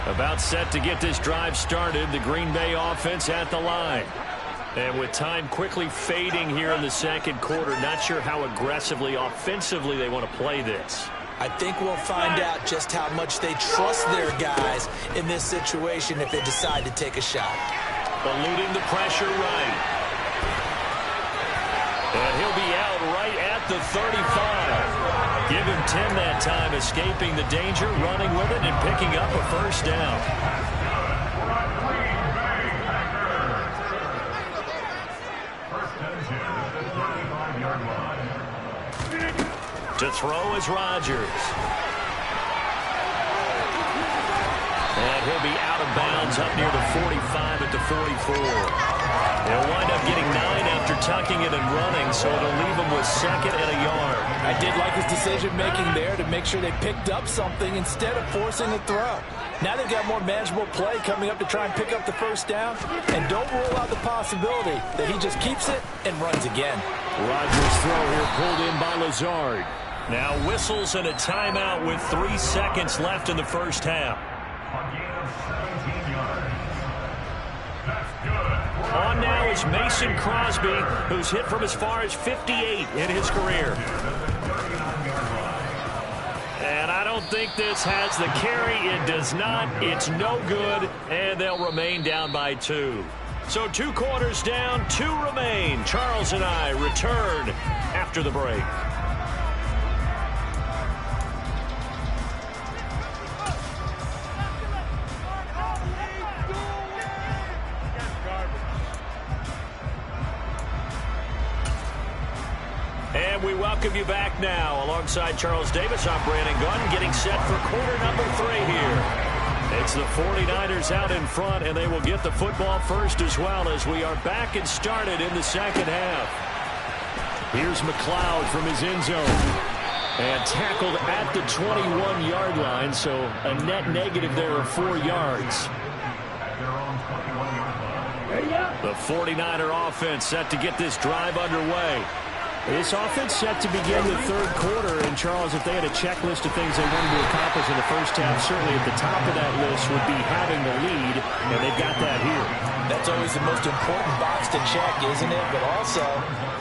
About set to get this drive started, the Green Bay offense at the line. And with time quickly fading here in the 2nd quarter, not sure how aggressively, offensively they want to play this. I think we'll find out just how much they trust their guys in this situation if they decide to take a shot. Eluding the pressure right. And he'll be out right at the 35. Give him 10 that time, escaping the danger, running with it, and picking up a 1st down. To throw is Rodgers. And he'll be out of bounds up near the 45 at the 44. They'll wind up getting 9 after tucking it and running, so it'll leave them with 2nd and a yard. I did like his decision-making there to make sure they picked up something instead of forcing a throw. Now they've got more manageable play coming up to try and pick up the 1st down, and don't rule out the possibility that he just keeps it and runs again. Rodgers' throw here pulled in by Lazard. Now whistles and a timeout with 3 seconds left in the 1st half. On now is Mason Crosby, who's hit from as far as 58 in his career. And I don't think this has the carry. It does not. It's no good, and they'll remain down by 2. So 2 quarters down, 2 remain. Charles and I return after the break. And We welcome you back now. Alongside Charles Davis, I'm Brandon Gunn, getting set for quarter number 3 here. It's the 49ers out in front, and they will get the football first as well as we are back and started in the second half. Here's McLeod from his end zone. And tackled at the 21-yard line, so a net negative there of 4 yards. The 49er offense set to get this drive underway. This offense set to begin the third quarter. And, Charles, if they had a checklist of things they wanted to accomplish in the first half, certainly at the top of that list would be having the lead, and they've got that here. That's always the most important box to check, isn't it? But also,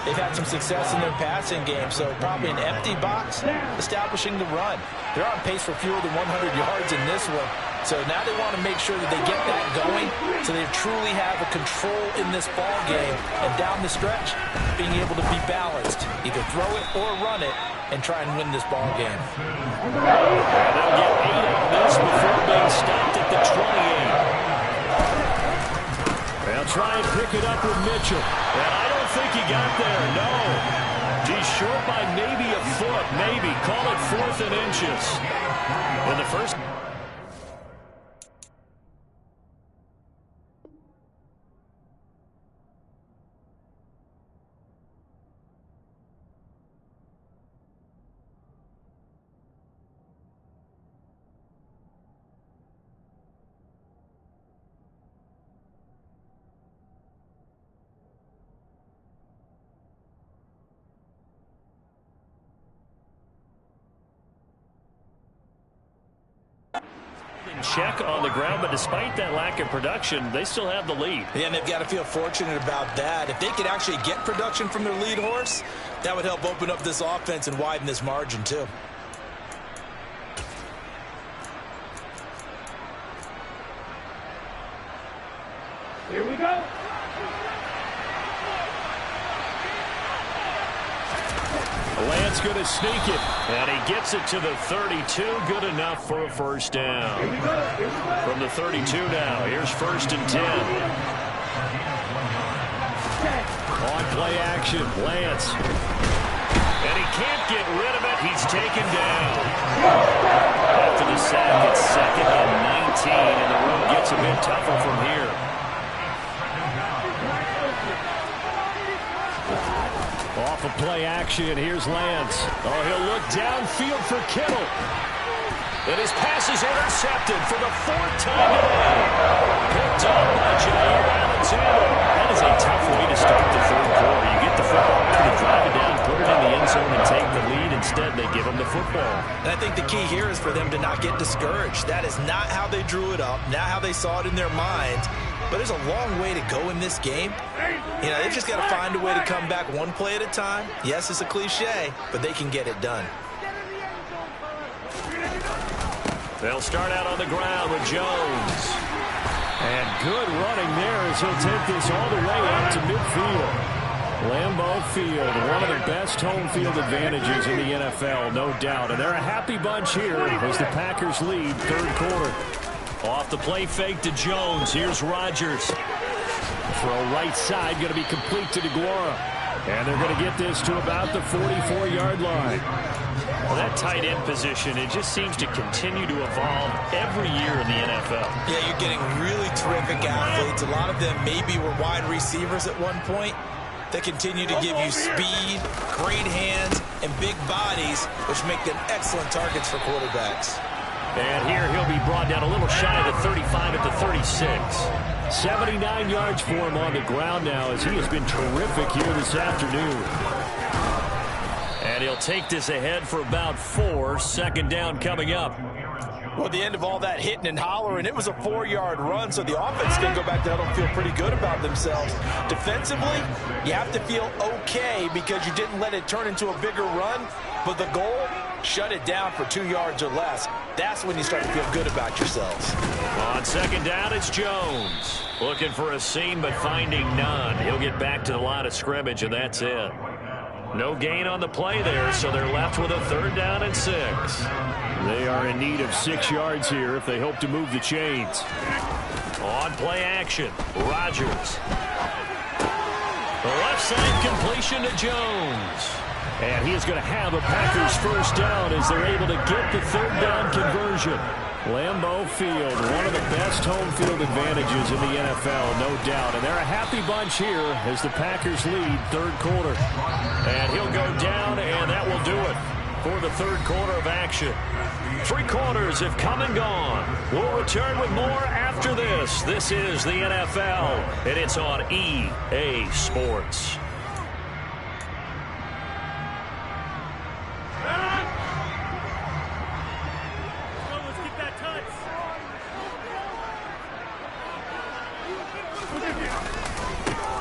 they've had some success in their passing game, so probably an empty box establishing the run. They're on pace for fewer than 100 yards in this one. So now they want to make sure that they get that going so they truly have a control in this ball game. And down the stretch, being able to be balanced. Either throw it or run it and try and win this ball game. And they'll get 8 out of this before being stopped at the 28. They'll try and pick it up with Mitchell. And I don't think he got there, no. He's short by maybe a foot, maybe. Call it 4th and inches. In the first... check on the ground, but despite that lack of production, they still have the lead. Yeah, and they've got to feel fortunate about that. If they could actually get production from their lead horse, that would help open up this offense and widen this margin too. Here we go. Lance going to sneak it, and he gets it to the 32. Good enough for a first down. From the 32 now, here's 1st and 10. On play action, Lance. And he can't get rid of it. He's taken down. After the sack, it's 2nd and 19, and the road gets a bit tougher from here. Off of play action, here's Lance. Oh, he'll look downfield for Kittle. And his pass is intercepted for the 4th time today. Picked up by Jair Alexander. That is a tough way to start the third quarter. You get the football, to drive it down, put it in the end zone, and take the lead. Instead, they give him the football. And I think the key here is for them to not get discouraged. That is not how they drew it up, not how they saw it in their minds. But there's a long way to go in this game. You know, they've just got to find a way to come back one play at a time. Yes, it's a cliche, but they can get it done. They'll start out on the ground with Jones. And good running there as he'll take this all the way out to midfield. Lambeau Field, one of the best home field advantages in the NFL, no doubt. And they're a happy bunch here as the Packers lead third quarter. Off the play fake to Jones. Here's Rodgers. Throw right side, going to be complete to DeGuara. And they're going to get this to about the 44-yard line. Well, that tight end position, it just seems to continue to evolve every year in the NFL. Yeah, you're getting really terrific athletes. A lot of them maybe were wide receivers at one point. They continue to give you speed, great hands, and big bodies, which make them excellent targets for quarterbacks. And here he'll be brought down a little shy of the 35 at the 36. 79 yards for him on the ground now as he has been terrific here this afternoon. And he'll take this ahead for about 4. 2nd down coming up. Well, at the end of all that hitting and hollering, it was a 4-yard run, so the offense can go back there and feel pretty good about themselves. Defensively, you have to feel okay because you didn't let it turn into a bigger run, but the goal, shut it down for 2 yards or less. That's when you start to feel good about yourselves. On 2nd down, it's Jones. Looking for a seam, but finding none. He'll get back to the line of scrimmage, and that's it. No gain on the play there, so they're left with a 3rd down and 6. They are in need of 6 yards here if they hope to move the chains. On play action, Rodgers. The left side completion to Jones. And he is going to have a Packers first down as they're able to get the third down conversion. Lambeau Field, one of the best home field advantages in the NFL, no doubt. And they're a happy bunch here as the Packers lead third quarter. And he'll go down, and that will do it for the third quarter of action. 3 quarters have come and gone. We'll return with more after this. This is the NFL, and it's on EA Sports.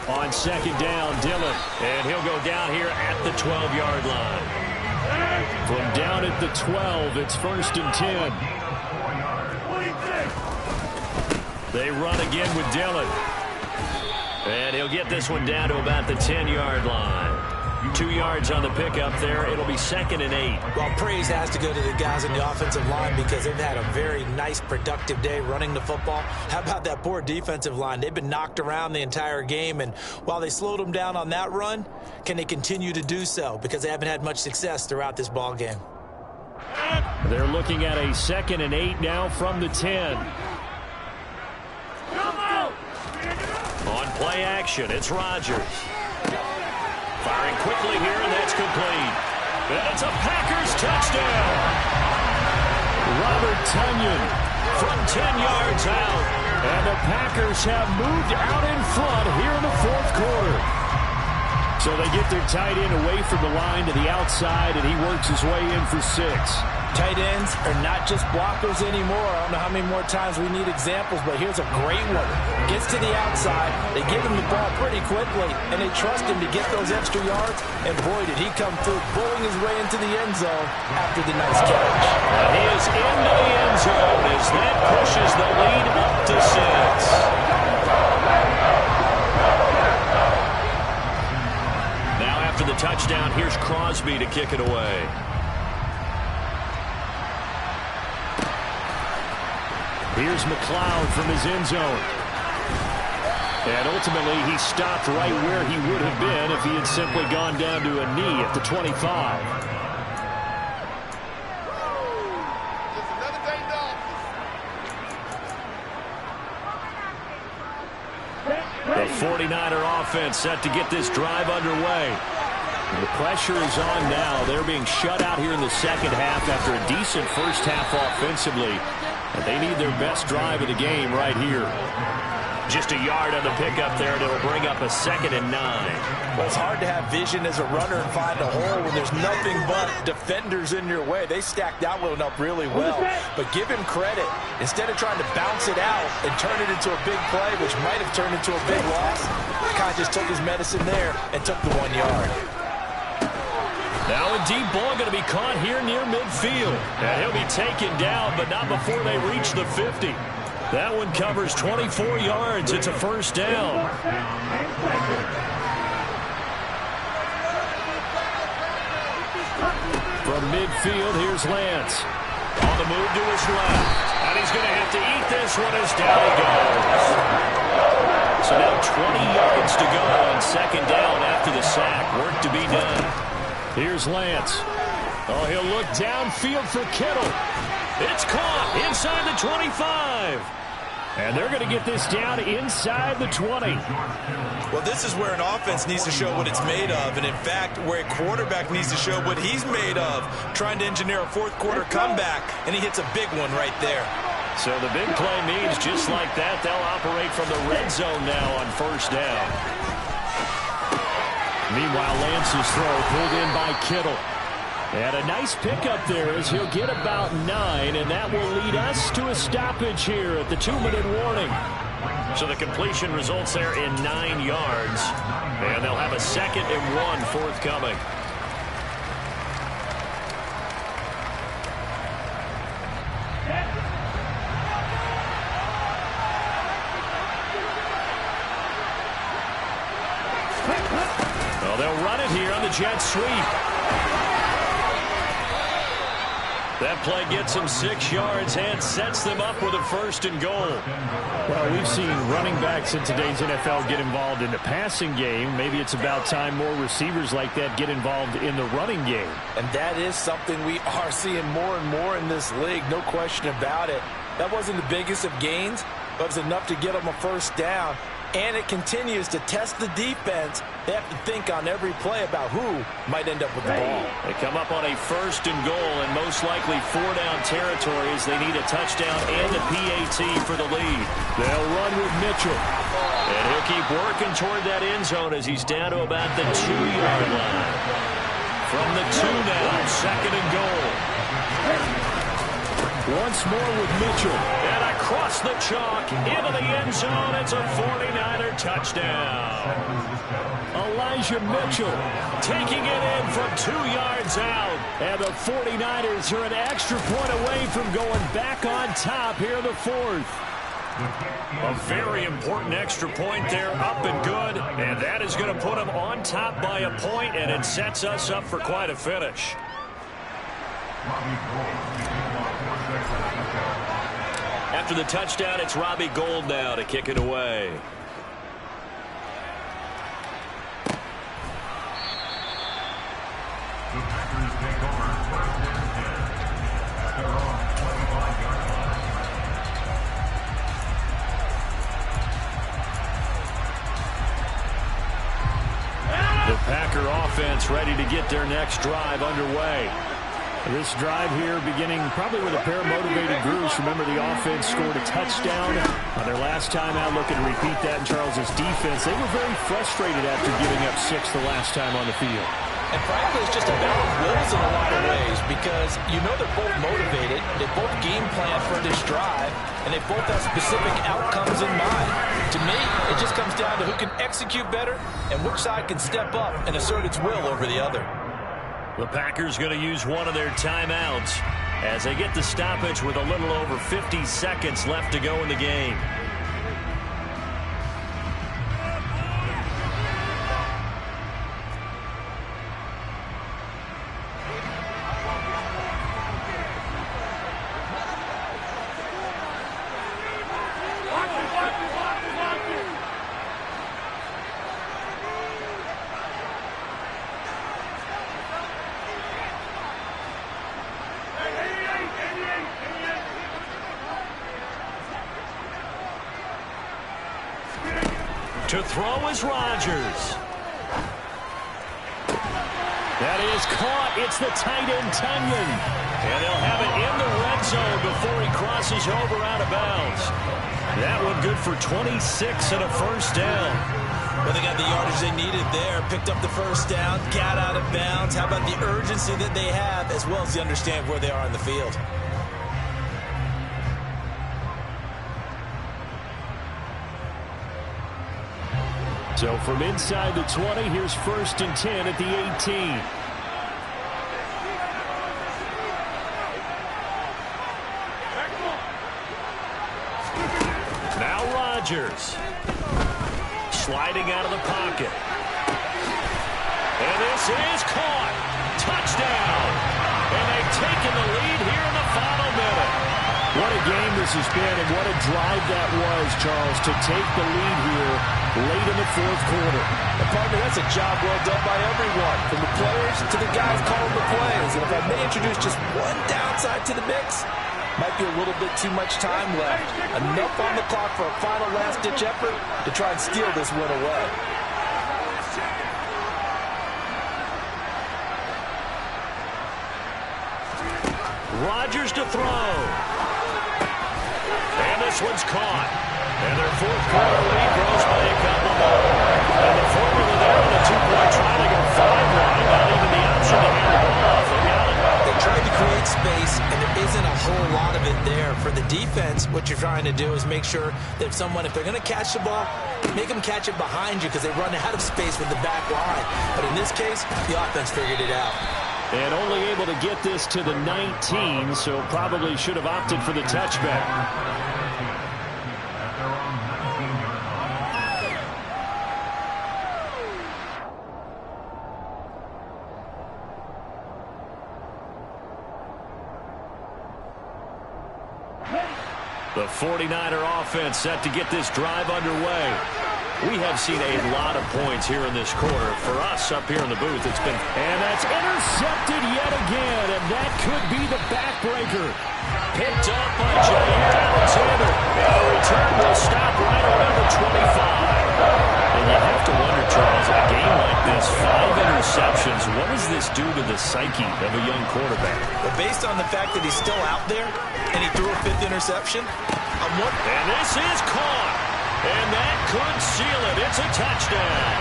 On second down, Dillon. And he'll go down here at the 12-yard line. From down at the 12, it's 1st and 10. They run again with Dillon. And he'll get this one down to about the 10-yard line. 2 yards on the pickup there. It'll be 2nd and 8. Well, praise has to go to the guys on the offensive line because they've had a very nice, productive day running the football. How about that poor defensive line? They've been knocked around the entire game, and while they slowed them down on that run, can they continue to do so? Because they haven't had much success throughout this ball game. They're looking at a 2nd and 8 now from the 10. On play action, it's Rodgers. Firing quickly here, and that's complete. And it's a Packers touchdown. Robert Tonyan From 10 yards out. And the Packers have moved out in front here in the fourth quarter. So they get their tight end away from the line to the outside, and he works his way in for 6. Tight ends are not just blockers anymore. I don't know how many more times we need examples, but here's a great one. Gets to the outside. They give him the ball pretty quickly, and they trust him to get those extra yards. And boy, did he come through, pulling his way into the end zone after the nice catch. And he is into the end zone as that pushes the lead up to 6. Now after the touchdown, here's Crosby to kick it away. Here's McLeod from his end zone. And ultimately, he stopped right where he would have been if he had simply gone down to a knee at the 25. The 49er offense set to get this drive underway. The pressure is on now. They're being shut out here in the second half after a decent first half offensively. And they need their best drive of the game right here. Just a yard on the pickup there, and it'll bring up a 2nd and 9. Well, it's hard to have vision as a runner and find a hole when there's nothing but defenders in your way. They stacked that one up really well. But give him credit. Instead of trying to bounce it out and turn it into a big play, which might have turned into a big loss, the guy just took his medicine there and took the 1 yard. Now a deep ball going to be caught here near midfield. And he'll be taken down, but not before they reach the 50. That one covers 24 yards. It's a first down. From midfield, here's Lance. On the move to his left. And he's going to have to eat this one as down he goes. So now 20 yards to go on second down after the sack. Work to be done. Here's Lance. Oh, he'll look downfield for Kittle. It's caught inside the 25. And they're going to get this down inside the 20. Well, this is where an offense needs to show what it's made of. And, in fact, where a quarterback needs to show what he's made of, trying to engineer a fourth-quarter comeback. And he hits a big one right there. So the big play means just like that, they'll operate from the red zone now on first down. Meanwhile, Lance's throw pulled in by Kittle. And a nice pickup there as he'll get about 9, and that will lead us to a stoppage here at the 2-minute warning. So the completion results there in 9 yards, and they'll have a 2nd and 1 forthcoming. Well, they'll run it here on the jet sweep. That play gets them 6 yards and sets them up with a 1st and goal. Well, we've seen running backs in today's NFL get involved in the passing game. Maybe it's about time more receivers like that get involved in the running game. And that is something we are seeing more and more in this league, no question about it. That wasn't the biggest of gains, but it was enough to get them a first down. And it continues to test the defense. They have to think on every play about who might end up with the ball. They come up on a 1st and goal, and most likely 4-down territory as they need a touchdown and a PAT for the lead. They'll run with Mitchell. And he'll keep working toward that end zone as he's down to about the 2-yard line. From the 2 now, 2nd and goal. Once more with Mitchell. And across the chalk, into the end zone. It's a 49er touchdown. Elijah Mitchell taking it in from 2 yards out. And the 49ers are an extra point away from going back on top here in the 4th. A very important extra point there, up and good. And that is going to put them on top by a point, and it sets us up for quite a finish. After the touchdown, it's Robbie Gould now to kick it away. The Packer offense ready to get their next drive underway. This drive here beginning probably with a pair of motivated groups. Remember, the offense scored a touchdown on their last time out. Looking to repeat that in Charles's defense. They were very frustrated after giving up 6 the last time on the field. And frankly, it's just a battle of wills in a lot of ways because you know they're both motivated. They both game plan for this drive, and they both have specific outcomes in mind. To me, it just comes down to who can execute better and which side can step up and assert its will over the other. The Packers going to use one of their timeouts as they get the stoppage with a little over 50 seconds left to go in the game. To throw is Rodgers. That is caught. It's the tight end, Tunyon. And they'll have it in the red zone before he crosses over out of bounds. That one good for 26 and a first down. Well, they got the yardage they needed there. Picked up the first down, got out of bounds. How about the urgency that they have as well as the understand where they are on the field? So from inside the 20, here's 1st and 10 at the 18. Now Rodgers. Sliding out of the pocket. And this is caught. Touchdown. And they've taken the lead here in the final minute. What a game this has been, and what a drive that was, Charles, to take the lead here late in the 4th quarter. And partner, that's a job well done by everyone, from the players to the guys calling the plays. And if I may introduce just one downside to the mix, might be a little bit too much time left. Enough on the clock for a final last-ditch effort to try and steal this win away. Rodgers to throw. And this one's caught. And their 4th quarter lead grows by a couple more. And the formula there on a 2-point try to go 5 wide. Not even the option to hand the ball off. They got it. They tried to create space, and there isn't a whole lot of it there. For the defense, what you're trying to do is make sure that if they're going to catch the ball, make them catch it behind you because they run out of space with the back line. But in this case, the offense figured it out. And only able to get this to the 19, so probably should have opted for the touchback. The The 49er offense set to get this drive underway. We have seen a lot of points here in this quarter. For us up here in the booth, it's been... And that's intercepted yet again, and that could be the backbreaker. Picked up by Jair Alexander. And the return will stop right around the 25. And you have to wonder, Charles, in a game like this, 5 interceptions, what does this do to the psyche of a young quarterback? Well, based on the fact that he's still out there and he threw a 5th interception, and this is caught. And that could seal it. It's a touchdown.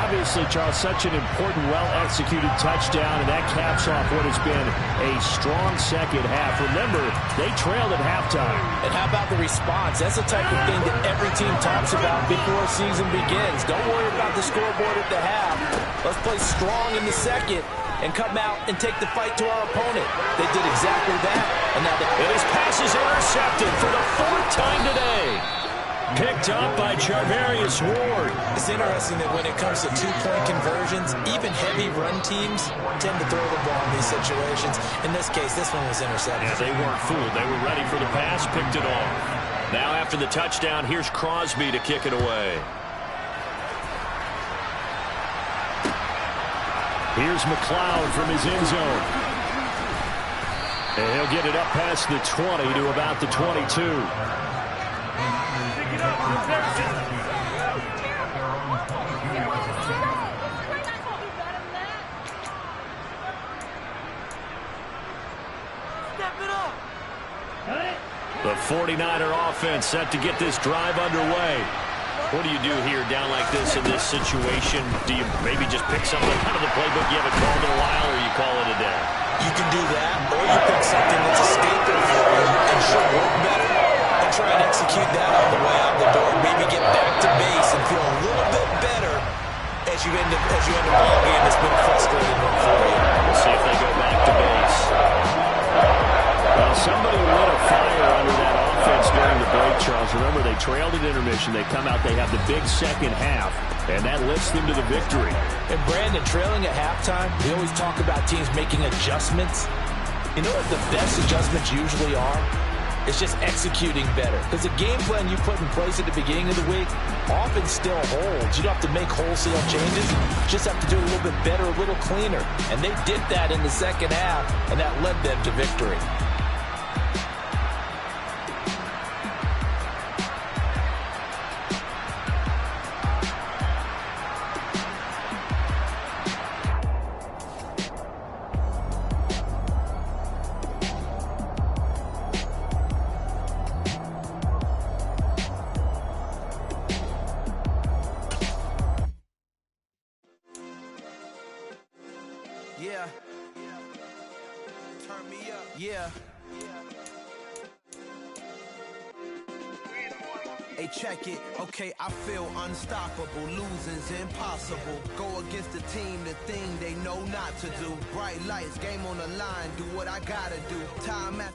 Obviously, Charles, such an important, well-executed touchdown, and that caps off what has been a strong second half. Remember, they trailed at halftime. And how about the response? That's the type of thing that every team talks about before a season begins. Don't worry about the scoreboard at the half. Let's play strong in the second and come out and take the fight to our opponent. They did exactly that. And now his pass is intercepted for the 4th time today. Picked up by Charvarius Ward. It's interesting that when it comes to 2-point conversions, even heavy run teams tend to throw the ball in these situations. In this case, this one was intercepted. Yeah, they weren't fooled. They were ready for the pass, picked it off. Now after the touchdown, here's Crosby to kick it away. Here's McLeod from his end zone. And he'll get it up past the 20 to about the 22. The 49er offense set to get this drive underway. What do you do here down like this in this situation? Do you maybe just pick something out of the playbook you haven't called in a while, or you call it a day? You can do that, or you pick something that's a staple for you and should work better, and try and execute that on the way out the door. Maybe get back to base and feel a little bit better as you end a ball game that's been frustrating for you. We'll see if they go back to base. Well, somebody lit a fire under that offense during the break, Charles. Remember, they trailed at intermission. They come out, they have the big second half, and that lifts them to the victory. And Brandon, trailing at halftime, we always talk about teams making adjustments. You know what the best adjustments usually are? It's just executing better. Because the game plan you put in place at the beginning of the week often still holds. You don't have to make wholesale changes. You just have to do it a little bit better, a little cleaner. And they did that in the second half, and that led them to victory. Yeah. Turn me up. Yeah. Hey, check it. Okay, I feel unstoppable. Losing's impossible. Go against the team, the thing they know not to do. Bright lights, game on the line. Do what I gotta do. Time after